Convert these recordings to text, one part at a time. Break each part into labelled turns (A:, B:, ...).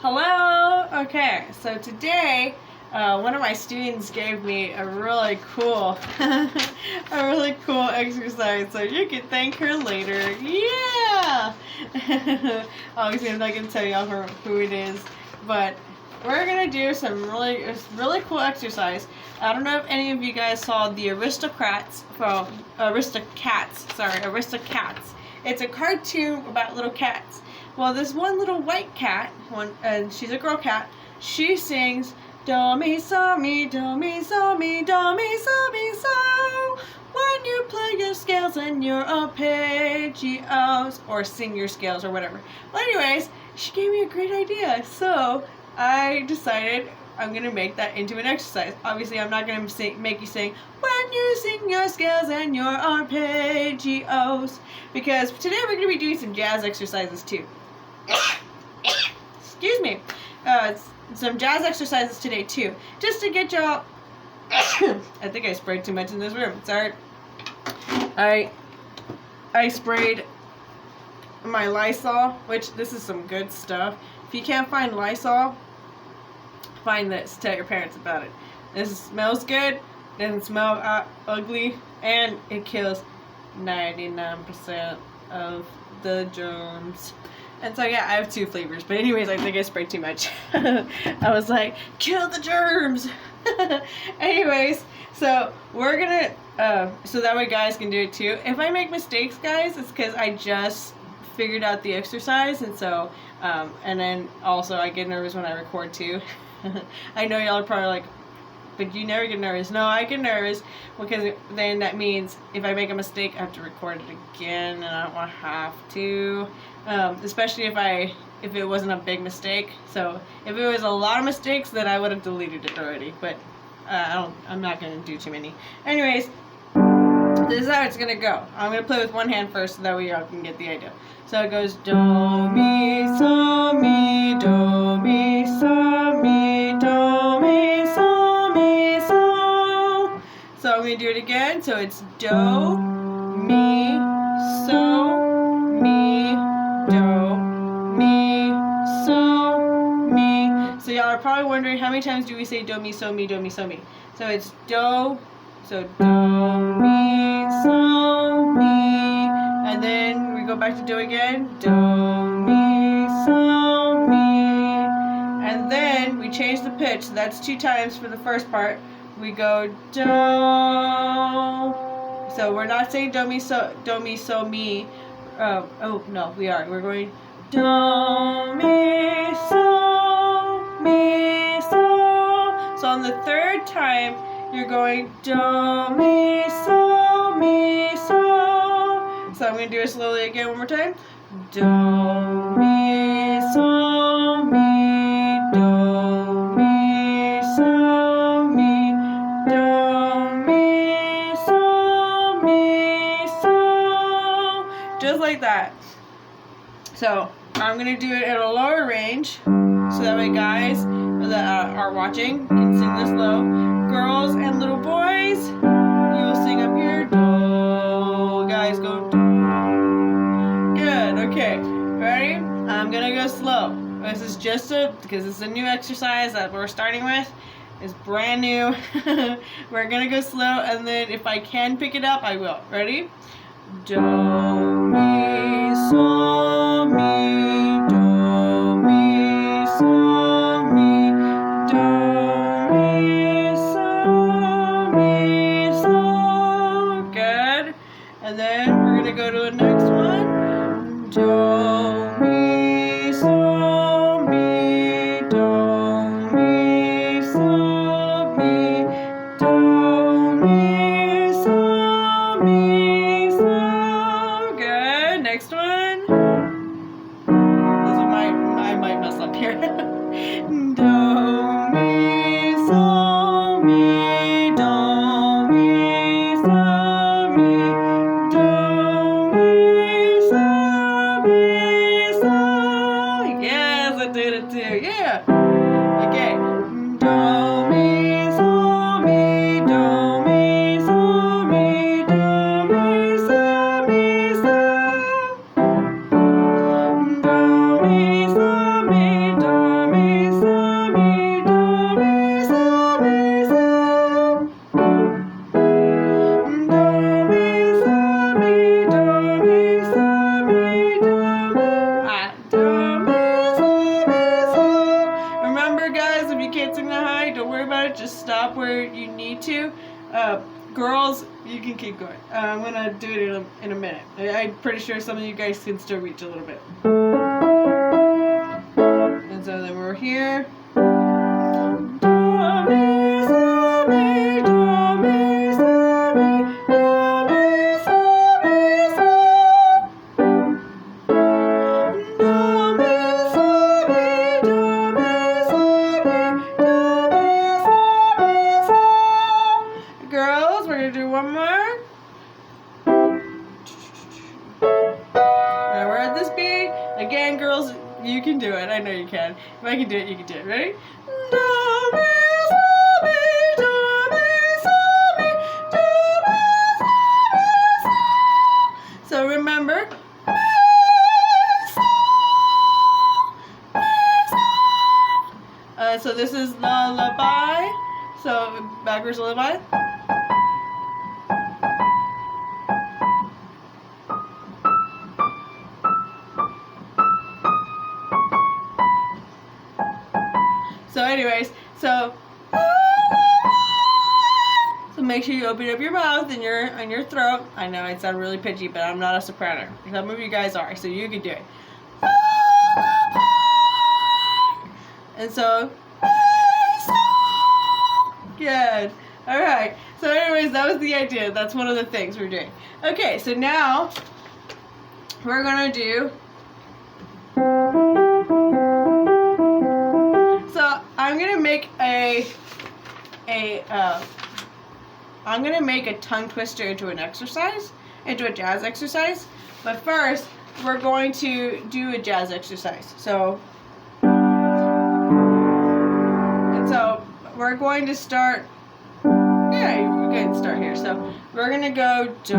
A: Hello. Okay, so today one of my students gave me a really cool, exercise. So you can thank her later. Yeah. Obviously, I'm not gonna tell y'all who it is, but we're gonna do some really cool exercise. I don't know if any of you guys saw the Aristocats. It's a cartoon about little cats. Well, this one little white cat, and she's a girl cat, she sings, do mi so mi, do mi so mi, do mi so mi so. When you play your scales and your arpeggios, or sing your scales or whatever. Well, anyways, she gave me a great idea, so I decided I'm going to make that into an exercise. Obviously, I'm not going to make you sing, when you sing your scales and your arpeggios, because today we're going to be doing some jazz exercises too. Excuse me. Some jazz exercises today too, just to get y'all. I think I sprayed too much in this room. Sorry. I sprayed my Lysol, which this is some good stuff. If you can't find Lysol, find this. Tell your parents about it. This smells good, doesn't smell ugly, and it kills 99% of the germs. And so yeah, I have 2 flavors. But anyways, I think I sprayed too much. I was like, kill the germs. Anyways, so we're gonna so that way guys can do it too. If I make mistakes, guys, it's because I just figured out the exercise, and so and then also I get nervous when I record too. I know y'all are probably like, but you never get nervous. No, I get nervous because then that means if I make a mistake, I have to record it again, and I don't want to have to. Especially if it wasn't a big mistake. So if it was a lot of mistakes, then I would have deleted it already. But I'm not gonna do too many. Anyways, this is how it's gonna go. I'm gonna play with one hand first, so that way y'all can get the idea. So it goes do mi so mi do mi so mi do mi so mi so. So I'm gonna do it again. So it's do mi so mi do mi so mi. So y'all are probably wondering, how many times do we say do mi so mi do mi so mi? So it's do. So do mi so mi, and then we go back to do again. Do mi so mi, and then we change the pitch. So that's 2 times for the first part. We go do. So we're not saying do mi so mi. Oh no, we are. We're going do mi so mi so. So on the 3rd time, you're going do mi so mi so. So I'm going to do it slowly again one more time. Do mi so mi do mi so mi do mi so mi so. Just like that. So I'm going to do it at a lower range, so that way guys that are watching can sing this low. Girls and little boys, you will sing up here. Do. Guys, go do. Good. Okay. Ready? I'm gonna go slow. This is just because it's a new exercise that we're starting with. It's brand new. We're gonna go slow, and then if I can pick it up, I will. Ready? Do mi so mi do mi so mi do mi so mi so. Good. And then we're gonna go to the next one. Do mi so mi do mi so mi do mi so mi so. Good. Next one. This one I might mess up here. Do mi so mi do mi so mi do mi so mi so. Yes, I did it too. Yeah. Okay. Do mi so mi do mi so mi do mi so mi so. Do mi so mi do mi just stop where you need to. Girls, you can keep going. I'm gonna do it in a minute. I'm pretty sure some of you guys can still reach a little bit. And so then we're here. Girls, we're gonna do one more. Now we're at this beat. Again, girls, you can do it. I know you can. If I can do it, you can do it. Ready? So remember. So this is lullaby. So backwards lullaby. So anyways, so make sure you open up your mouth and your throat. I know it sounds really pitchy, but I'm not a soprano. Some of you guys are, so you can do it. And so good. All right. So anyways, that was the idea. That's one of the things we're doing. Okay, so now we're gonna do. So I'm gonna make I'm gonna make a tongue twister into an exercise, into a jazz exercise. But first, we're going to do a jazz exercise. So we're going to start. Yeah, we're going to start here. So we're gonna go do,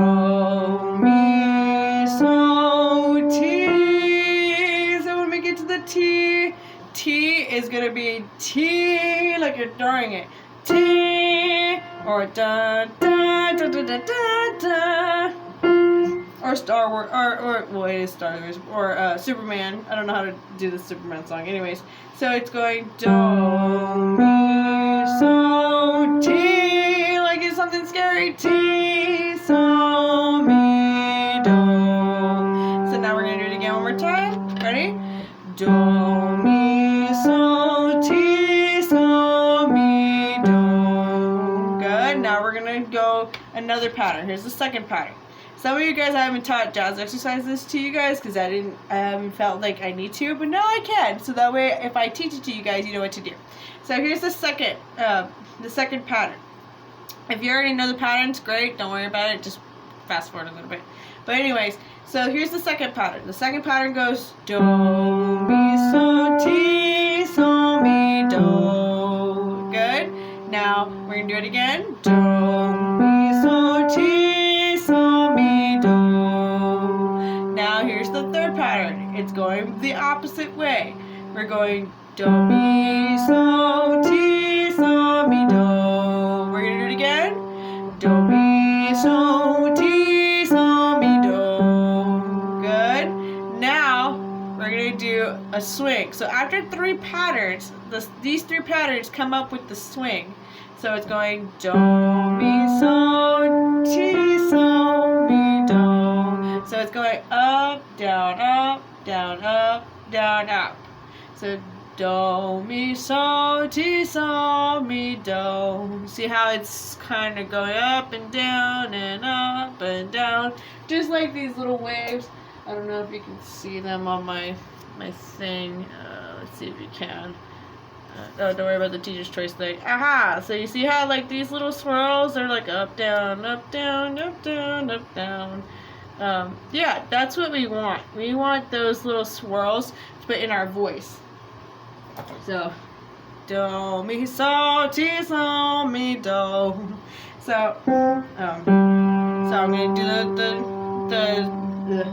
A: mi, so, ti. So when we get to the T, T is gonna be T like you're throwing it. T or da da da da da da da. Or Star Wars, or well, it is Star Wars, or Superman. I don't know how to do the Superman song. Anyways, so it's going do, mi, so, ti, like it's something scary. Ti, so, mi, do. So now we're gonna do it again one more time. Ready? Do, mi, so, ti, so, mi, do. Good. Now we're gonna go another pattern. Here's the second pattern. Some of you guys, I haven't taught jazz exercises to you guys because I haven't felt like I need to, but now I can. So that way, if I teach it to you guys, you know what to do. So here's the second pattern. If you already know the patterns, great. Don't worry about it. Just fast forward a little bit. But anyways, so here's the second pattern. The second pattern goes do, mi, so, ti, so, mi, do. Good. Now we're gonna do it again. Do, mi, so, ti, so, mi, do. Now here's the third pattern. It's going the opposite way. We're going do, mi, so, ti, so, mi, do. We're gonna do it again. Do, mi, so, ti, so, mi, do. Good. Now we're gonna do a swing. So after three patterns, these three patterns come up with the swing. So it's going do, mi, so, ti, so, mi, do. So it's going up, down, up, down, up, down, up. So do, mi, so, ti, so, mi, do. See how it's kind of going up and down and up and down, just like these little waves. I don't know if you can see them on my thing. Let's see if you can. Oh, don't worry about the teacher's choice thing. Aha! So you see how like these little swirls are like up, down, up, down, up, down, up, down. Yeah, that's what we want. We want those little swirls, but in our voice. So, do, mi, so, ti, so, mi, do. So I'm gonna do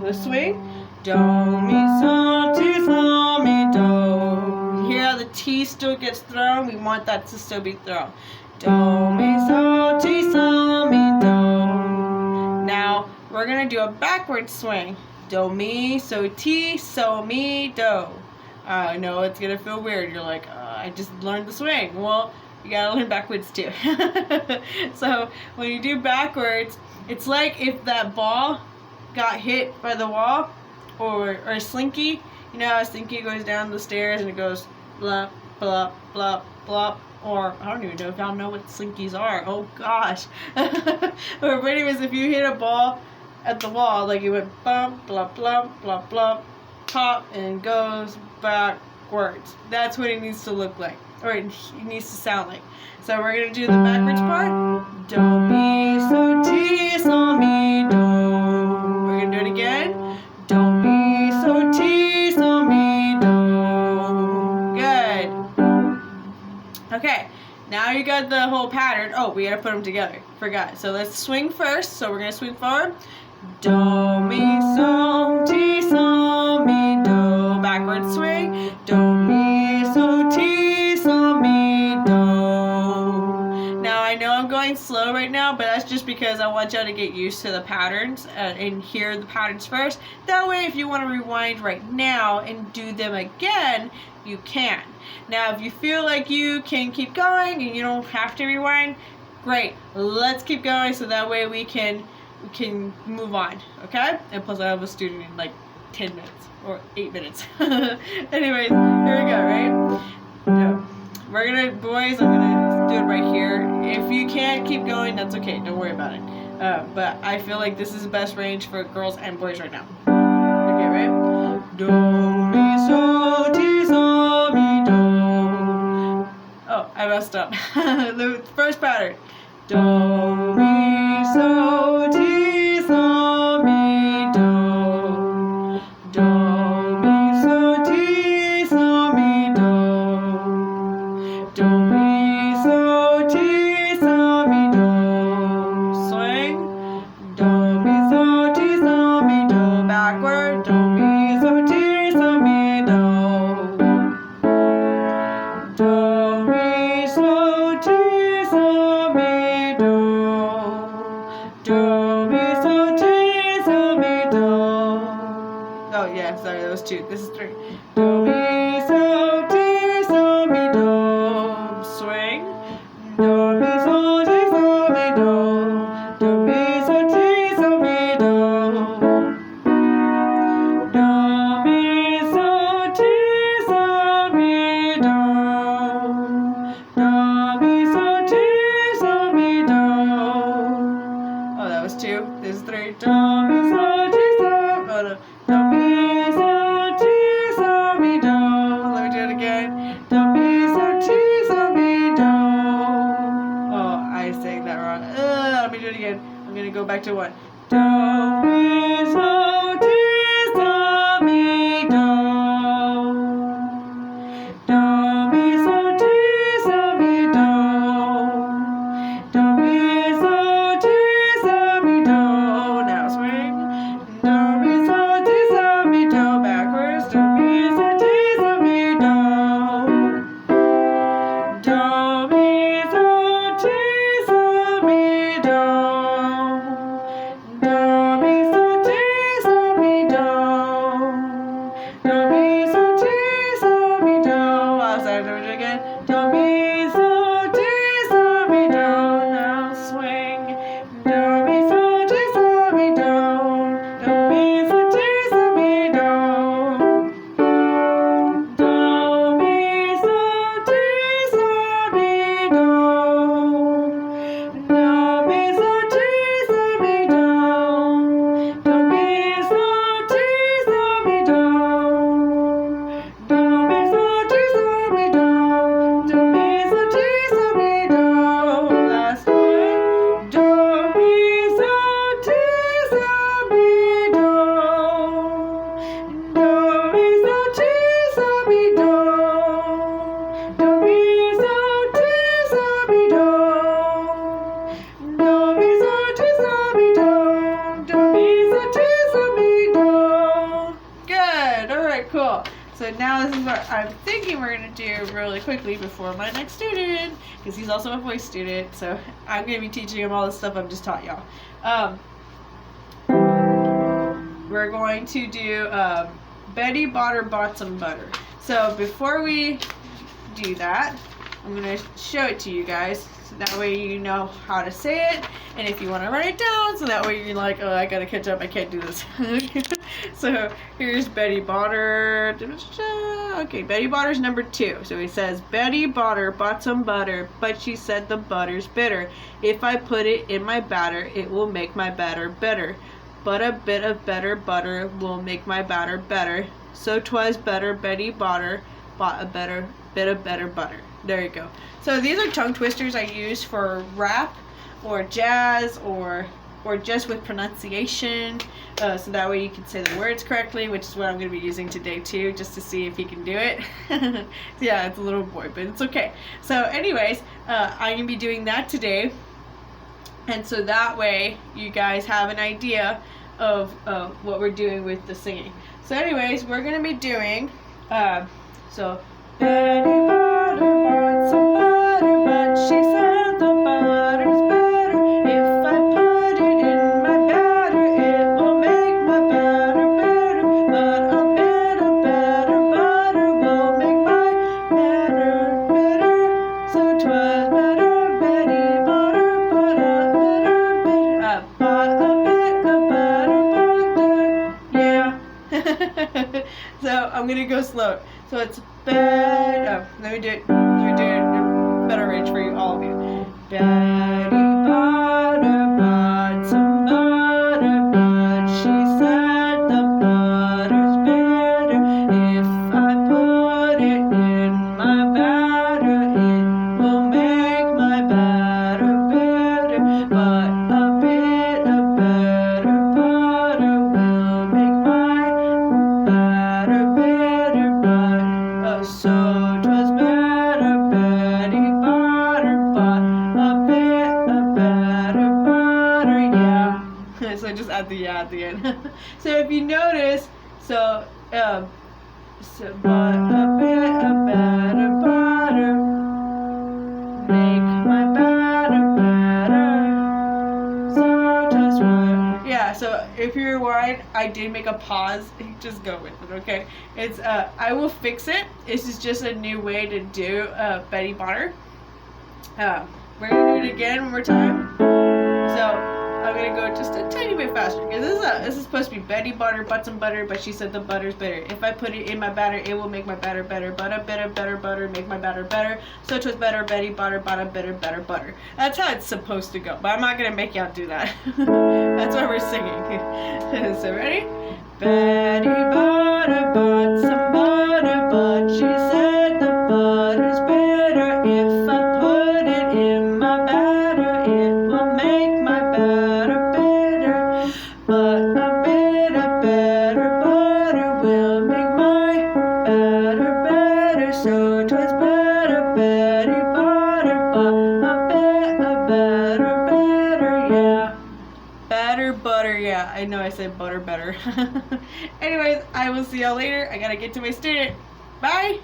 A: the swing. Do, mi, so, ti, so, mi, do. Hear how the T still gets thrown? We want that to still be thrown. Do, mi, so, ti, so, mi, do. Now we're gonna do a backward swing. Do, mi, so, ti, so, mi, do. I know it's gonna feel weird. You're like, I just learned the swing. Well, You gotta learn backwards too. So when you do backwards, it's like if that ball got hit by the wall, or a slinky. You know how a slinky goes down the stairs and it goes blah, blah, blah, blah. Or, I don't even know if y'all know what slinkies are. Oh gosh. But anyways, if you hit a ball at the wall, like it went bump, blah, blah, blah, blah, pop, and goes backwards. That's what it needs to look like. Or it needs to sound like. So we're going to do the backwards part. Do, mi, so, ti, so, mi, do. We're going to do it again. Do, mi, so, ti, so, mi, do. Good. Okay, now you got the whole pattern. Oh, we gotta put them together. Forgot. So let's swing first. So we're gonna swing forward. Do, mi, so, ti, so, mi, do. Backward swing. Do, mi, so, ti, so, mi, do. Now I know I'm going slow right now, but that's just because I want y'all to get used to the patterns and hear the patterns first. That way, if you want to rewind right now and do them again, you can. Now, if you feel like you can keep going and you don't have to rewind, great. Let's keep going so that way we can move on, okay? And plus, I have a student in like 10 minutes or 8 minutes. Anyways, here we go, right? No. We're gonna, boys, I'm gonna do it right here. If you can't keep going, that's okay. Don't worry about it. But I feel like this is the best range for girls and boys right now. Okay, right? Do, mi, so, ti, so, mi, do. Oh, I messed up. The first pattern. Do, mi, so, ti, so, mi, do. Do, mi, so, ti, so, mi, do. Do, mi, so, ti, so, mi, do. Swing. Do, mi, so, ti, so, mi, do. Backward. Do, mi, so, ti, so, mi, do. Do, mi, so, ti, so, mi, do. Do, mi, so, ti, so, mi, do. Oh, yeah, sorry, that was 2. This is 3. Do, mi, so, ti, so, mi, do. Swing. Do, mi, so, ti, so, mi, do. Do, mi, so, ti, so, mi, do. Do, mi, so, ti, so, mi, do. Do, mi, so, ti, so, mi, do. Oh, that was 2. This is 3. Do, mi, so, ti, so. Oh, no. Do, mi, so, ti, so, mi, do. Let me do it again. Do, mi, so, ti, so, mi, do. Oh, I sang that wrong. Let me do it again. I'm gonna go back to 1. Do, mi, so, ti, so, mi, do. Do, mi, so, ti, so, mi, do. Do, mi, so, ti, so, mi, do. Now swing. Do, mi, so, ti, so, mi, do. Backwards. Do, mi, so, ti, so, mi, do. Do, mi, so, ti, so, mi, do. Do, mi, so, ti, so, mi, do. Do, mi, so, ti, so, mi, do. Oh, sorry, do it again. Do, mi, so, ti, so, mi, do. Now swing. Do, mi, so, ti, so, mi, do. Do, mi, so, ti, so, mi, do. Do, mi, so, ti, so, mi, do. Do, mi, so, ti, so, mi, do. Do, mi, so, ti, so, mi, do. Do, mi, so, ti, so, mi, do. Do, mi, so, ti, so, mi, do. Last one. Do, mi, so, ti, so, mi, do. Do, mi, so, ti, so, mi, do. Do, mi, so, ti, so, mi, do. Do, mi, so, ti, so, mi, do. Do, mi, so, ti, so, mi, do. Good. All right, cool. So now this is what I'm thinking we're going to do really quickly before my next student, because he's also a voice student, so I'm going to be teaching him all the stuff I've just taught y'all. We're going to do Betty bought some butter. So before we do that, I'm going to show it to you guys. So that way you know how to say it. And if you want to write it down, so that way you're like, oh, I got to catch up. I can't do this. So here's Betty Botter. Okay, Betty Botter's number 2. So he says, Betty Botter bought some butter, but she said the butter's bitter. If I put it in my batter, it will make my batter better. But a bit of better butter will make my batter better. So 'twas better Betty Botter bought a bit of better butter. There you go. So these are tongue twisters I use for rap or jazz or just with pronunciation. So that way you can say the words correctly, which is what I'm going to be using today too, just to see if he can do it. Yeah, it's a little boy, but it's okay. So anyways, I'm going to be doing that today. And so that way you guys have an idea of what we're doing with the singing. So anyways, we're going to be doing, so, Betty Botter bought some butter, but she said the butter's better. If I put it in my batter, it will make my batter better. But a bit of better butter will make my batter better. So 'twas better Betty Botter bought a bit of better butter. Yeah. So I'm gonna go slow. So it's better. Let me do it in better range for you, all of you. Betty Botter bought some butter, but she said the butter's better. If I put it in my batter, it will make my batter better. But a bit of better butter will make my batter better. But so 'twas better Betty Botter bought a bit of better butter. Yeah. So I just add the yeah at the end. So if you notice, so but a bit of better butter make my batter better. So 'twas better. Yeah. So if you're worried, I did make a pause. Just go with it, okay? It's I will fix it. This is just a new way to do Betty Botter. We're gonna do it again one more time. So I'm gonna go just a tiny bit faster because this is supposed to be Betty Botter bought some butter, but she said the butter's better. If I put it in my batter, it will make my batter better. But a bit of better butter make my batter better. So 'twas better Betty Botter bought a bit of better butter. That's how it's supposed to go. But I'm not gonna make y'all do that. That's why we're singing. So ready? Betty Botter bought some butter, but she said the butter's better. If I put it in my batter, it will make my batter better. But a bit of better butter will make my batter better. So 'twas better Betty Botter bought a bit of better, yeah. Batter, butter, yeah. I know I said butter better. Anyways, I will see y'all later. I gotta get to my student. Bye!